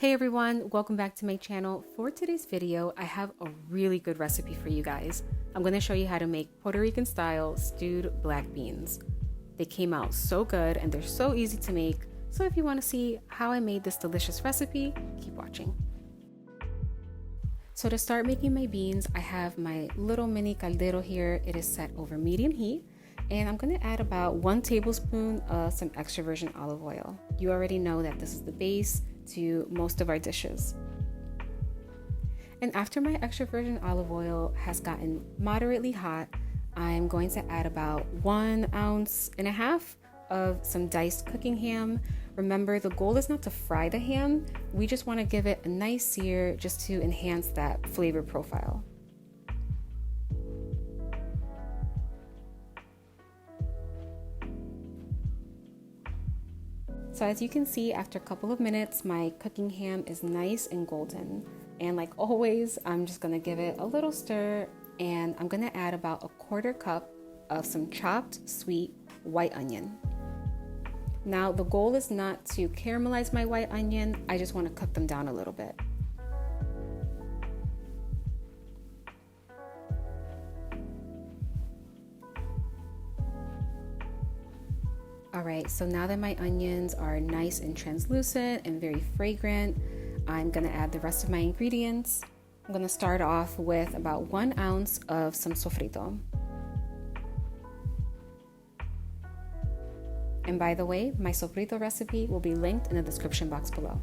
Hey everyone, welcome back to my channel. For today's video, I have a really good recipe for you guys. I'm going to show you how to make Puerto Rican style stewed black beans. They came out so good and they're so easy to make. So if you want to see how I made this delicious recipe, keep watching. So to start making my beans, I have my little mini caldero here. It is set over medium heat. And I'm going to add about 1 tablespoon of some extra virgin olive oil. You already know that this is the base to most of our dishes. And after my extra virgin olive oil has gotten moderately hot, I'm going to add about 1.5 ounces of some diced cooking ham. Remember, the goal is not to fry the ham. We just want to give it a nice sear just to enhance that flavor profile. So as you can see, after a couple of minutes, my cooking ham is nice and golden. And like always, I'm just gonna give it a little stir, and I'm gonna add about 1/4 cup of some chopped sweet white onion. Now, the goal is not to caramelize my white onion, I just wanna cook them down a little bit. Alright, so now that my onions are nice and translucent and very fragrant, I'm going to add the rest of my ingredients. I'm going to start off with about 1 ounce of some sofrito. And by the way, my sofrito recipe will be linked in the description box below.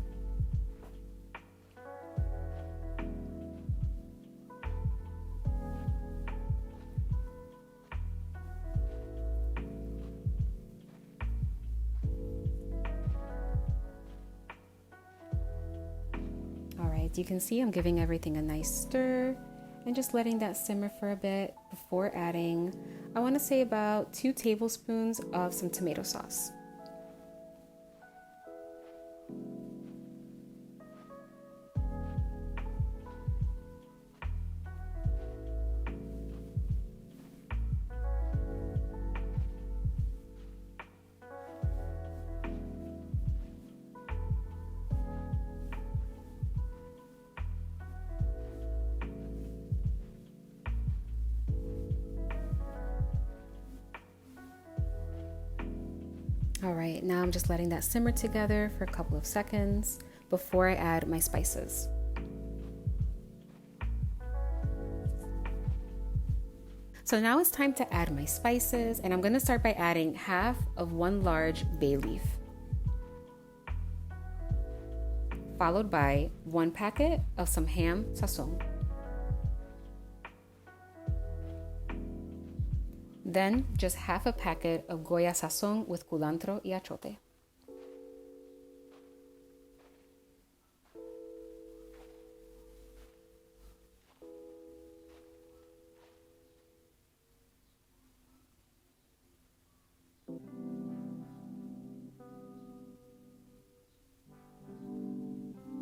You can see I'm giving everything a nice stir and just letting that simmer for a bit before adding, I want to say about 2 tablespoons of some tomato sauce. All right, now I'm just letting that simmer together for a couple of seconds before I add my spices. So now it's time to add my spices, and I'm gonna start by adding half of 1 large bay leaf, followed by 1 packet of some ham sazon. Then just half a packet of Goya Sazón with Culantro y Achiote.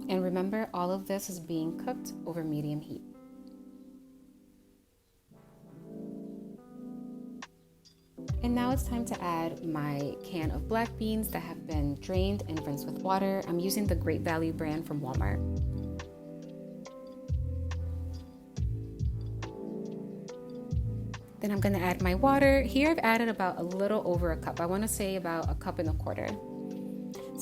And remember, all of this is being cooked over medium heat. And now it's time to add my can of black beans that have been drained and rinsed with water. I'm using the Great Value brand from Walmart. Then I'm going to add my water. Here I've added about a little over a cup. I want to say about 1.25 cups.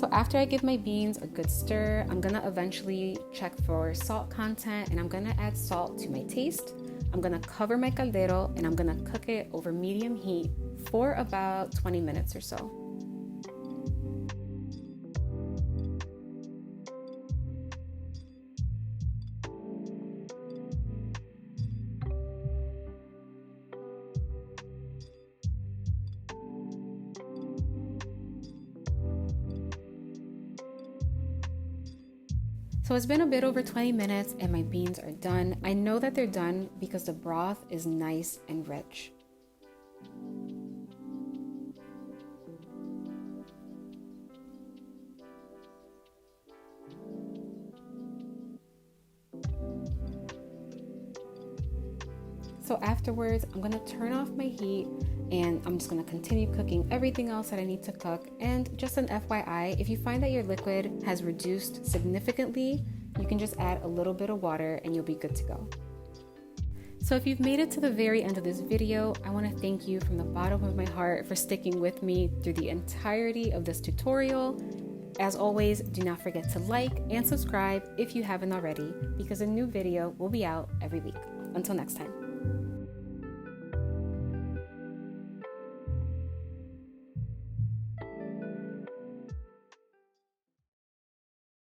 So after I give my beans a good stir, I'm going to eventually check for salt content, and I'm going to add salt to my taste. I'm going to cover my caldero and I'm going to cook it over medium heat for about 20 minutes or so. So it's been a bit over 20 minutes and my beans are done. I know that they're done because the broth is nice and rich. So afterwards, I'm gonna turn off my heat and I'm just gonna continue cooking everything else that I need to cook. And just an FYI, if you find that your liquid has reduced significantly, you can just add a little bit of water and you'll be good to go. So if you've made it to the very end of this video, I want to thank you from the bottom of my heart for sticking with me through the entirety of this tutorial. As always, do not forget to like and subscribe if you haven't already, because a new video will be out every week. Until next time.